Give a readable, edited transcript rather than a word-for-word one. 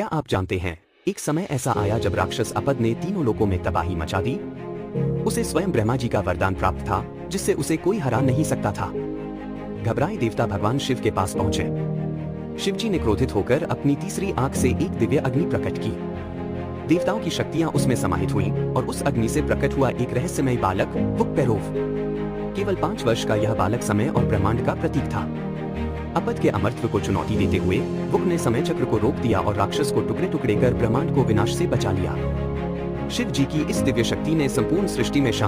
क्या आप जानते हैं, एक समय ऐसा आया जब राक्षस अपद ने तीनों लोकों में तबाही मचा दी। उसे स्वयं ब्रह्मा जी का वरदान प्राप्त था, जिससे उसे कोई हरा नहीं सकता था। घबराए देवता भगवान शिव के पास पहुंचे। शिवजी ने क्रोधित होकर अपनी तीसरी आंख से एक दिव्य अग्नि प्रकट की। देवताओं की शक्तियां उसमें समाहित हुईं और उस अग्नि से प्रकट हुआ एक रहस्यमय बालक वुक पेरोव। केवल 5 वर्ष का यह बालक समय और ब्रह्मांड का प्रतीक था। अपद के अमरत्व को चुनौती देते हुए वुक ने समय चक्र को रोक दिया और राक्षस को टुकड़े टुकड़े कर ब्रह्मांड को विनाश से बचा लिया। शिव जी की इस दिव्य शक्ति ने संपूर्ण सृष्टि में